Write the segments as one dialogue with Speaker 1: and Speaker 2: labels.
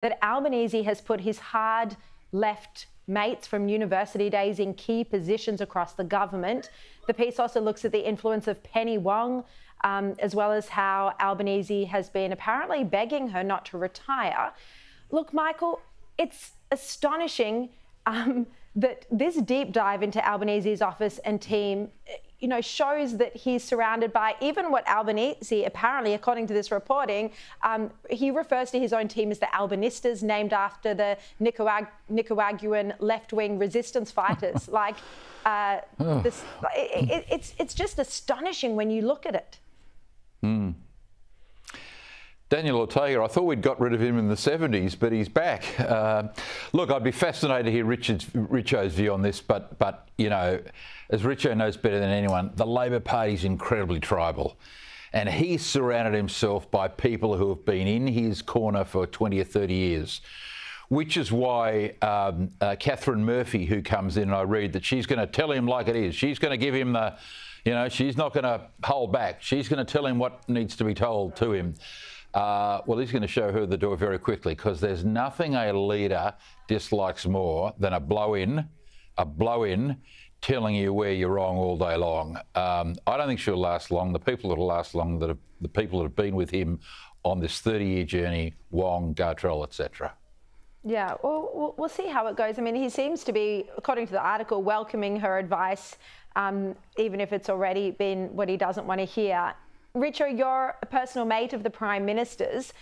Speaker 1: that Albanese has put his hard left mates from university days in key positions across the government. The piece also looks at the influence of Penny Wong, as well as how Albanese has been apparently begging her not to retire. Look, Michael, it's astonishing that this deep dive into Albanese's office and team, shows that he's surrounded by even what Albanese, apparently, according to this reporting, he refers to his own team as the Albanistas, named after the Nicaraguan left-wing resistance fighters. It's just astonishing when you look at it.
Speaker 2: Mm. Daniel Ortega, I thought we'd got rid of him in the 70s, but he's back. Look, I'd be fascinated to hear Richo's view on this, but as Richo knows better than anyone, the Labor Party's incredibly tribal. And he's surrounded himself by people who have been in his corner for 20 or 30 years, which is why Catherine Murphy, who comes in, and I read that she's going to tell him like it is. She's going to give him the, she's not going to hold back. She's going to tell him what needs to be told to him. Well, he's going to show her the door very quickly, because there's nothing a leader dislikes more than a blow-in telling you where you're wrong all day long. I don't think she'll last long. The people that will last long, the people that have been with him on this 30-year journey, Wong, Gartrell, etc.
Speaker 1: Yeah, well, we'll see how it goes. I mean, he seems to be, according to the article, welcoming her advice, even if it's already been what he doesn't want to hear. Richo, you're a personal mate of the Prime Minister's.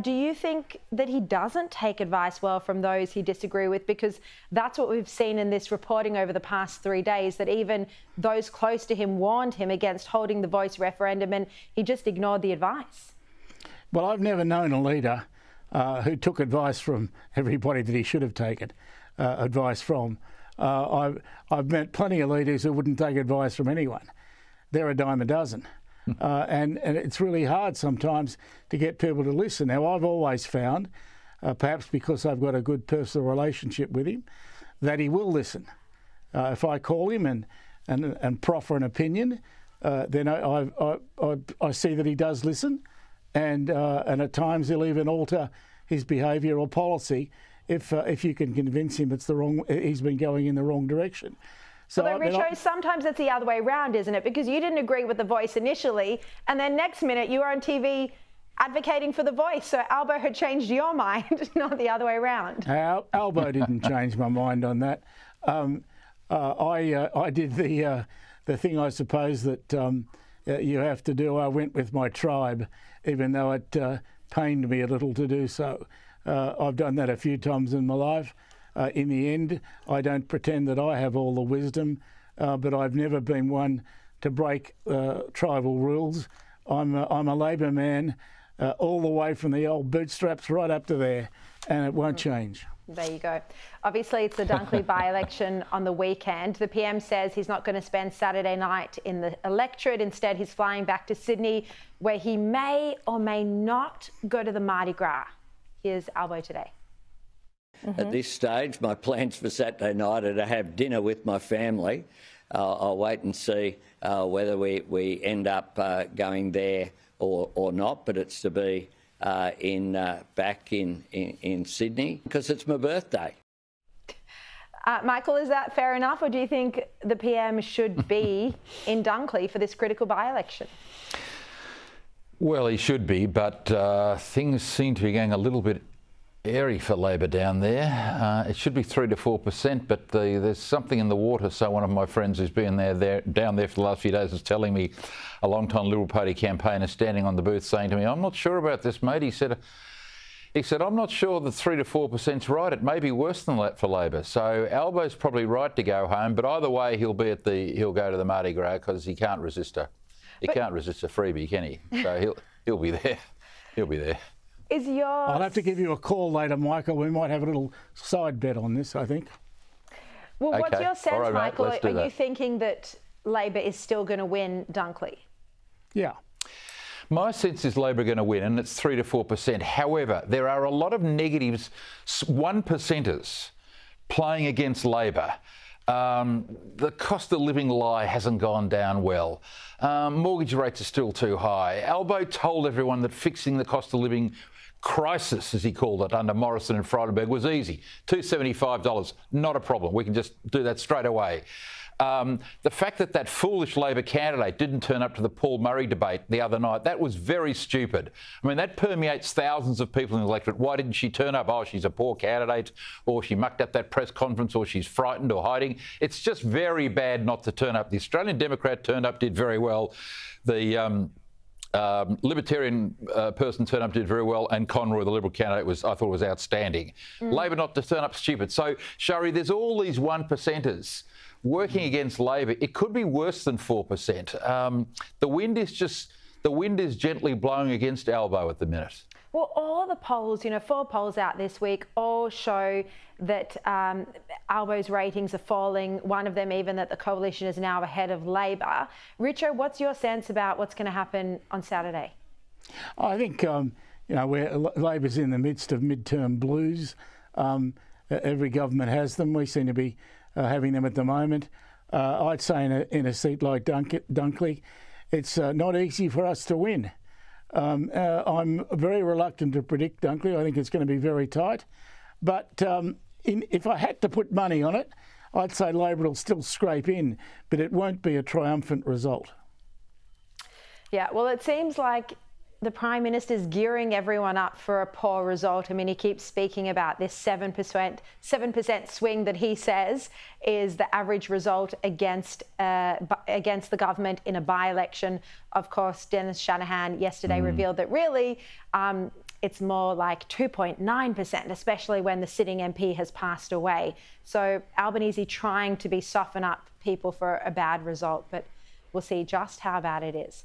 Speaker 1: Do you think that he doesn't take advice well from those he disagree with? Because that's what we've seen in this reporting over the past 3 days, that even those close to him warned him against holding the voice referendum, and he just ignored the advice.
Speaker 3: Well, I've never known a leader who took advice from everybody that he should have taken advice from. I've met plenty of leaders who wouldn't take advice from anyone. They're a dime a dozen. And it's really hard sometimes to get people to listen. Now, I've always found, perhaps because I've got a good personal relationship with him, that he will listen. If I call him and proffer an opinion, then I see that he does listen, and at times he'll even alter his behaviour or policy if you can convince him he's been going in the wrong direction. So,
Speaker 1: but Richo, sometimes it's the other way around, isn't it? Because you didn't agree with the voice initially, and then next minute you were on TV advocating for the voice. So Albo had changed your mind, not the other way around.
Speaker 3: Albo didn't change my mind on that. I did the thing, I suppose, that you have to do. I went with my tribe, even though it pained me a little to do so. I've done that a few times in my life. In the end, I don't pretend that I have all the wisdom, but I've never been one to break tribal rules. I'm a Labor man all the way from the old bootstraps right up to there, and it won't change.
Speaker 1: There you go. Obviously, it's the Dunkley by-election on the weekend. The PM says he's not going to spend Saturday night in the electorate. Instead, he's flying back to Sydney, where he may or may not go to the Mardi Gras. Here's Albo today.
Speaker 4: At this stage, my plans for Saturday night are to have dinner with my family. I'll wait and see whether we end up going there or not, but it's to be back in Sydney because it's my birthday.
Speaker 1: Michael, is that fair enough, or do you think the PM should be in Dunkley for this critical by-election?
Speaker 2: Well, he should be, but things seem to be going a little bit airy for Labor down there. It should be 3 to 4%, but there's something in the water. So one of my friends who's been down there for the last few days is telling me, a long-time Liberal Party campaigner standing on the booth saying to me, "I'm not sure about this, mate." He said, "I'm not sure that 3 to 4%'s right. It may be worse than that for Labor." So Albo's probably right to go home, but either way, he'll go to the Mardi Gras because he can't resist a freebie, can he? So he'll be there. He'll be there.
Speaker 3: I'll have to give you a call later, Michael. We might have a little side bet on this, I think.
Speaker 1: Well,
Speaker 2: okay.
Speaker 1: What's your sense,
Speaker 2: right,
Speaker 1: Michael?
Speaker 2: Are you
Speaker 1: thinking that Labor is still going to win Dunkley?
Speaker 3: Yeah.
Speaker 2: My sense is Labor are going to win, and it's 3 to 4%. However, there are a lot of negatives, 1%ers playing against Labor. The cost of living lie hasn't gone down well. Mortgage rates are still too high. Albo told everyone that fixing the cost of living crisis, as he called it, under Morrison and Frydenberg was easy. $275, not a problem. We can just do that straight away. The fact that that foolish Labor candidate didn't turn up to the Paul Murray debate the other night, that was very stupid. I mean, that permeates thousands of people in the electorate. Why didn't she turn up? Oh, she's a poor candidate, or she mucked up that press conference, or she's frightened or hiding. It's just very bad not to turn up. The Australian Democrat turned up, did very well. The Libertarian person turned up, did very well, and Conroy, the Liberal candidate, I thought was outstanding. Labor not to turn up, stupid. So, Shari, there's all these 1%ers working against Labor. It could be worse than 4%. The wind is gently blowing against Albo at the minute.
Speaker 1: Well, all the polls, 4 polls out this week, all show that Albo's ratings are falling. One of them even that the coalition is now ahead of Labor. Richo, what's your sense about what's going to happen on Saturday?
Speaker 3: I think, where Labor's in the midst of midterm blues. Every government has them. We seem to be having them at the moment. I'd say in a seat like Dunkley, it's not easy for us to win. I'm very reluctant to predict Dunkley. I think it's going to be very tight. But if I had to put money on it, I'd say Labor will still scrape in, but it won't be a triumphant result.
Speaker 1: Yeah, well, it seems like the Prime Minister's gearing everyone up for a poor result. I mean, he keeps speaking about this 7% swing that he says is the average result against the government in a by-election. Of course, Dennis Shanahan yesterday revealed that really it's more like 2.9%, especially when the sitting MP has passed away. So Albanese trying to soften up people for a bad result, but we'll see just how bad it is.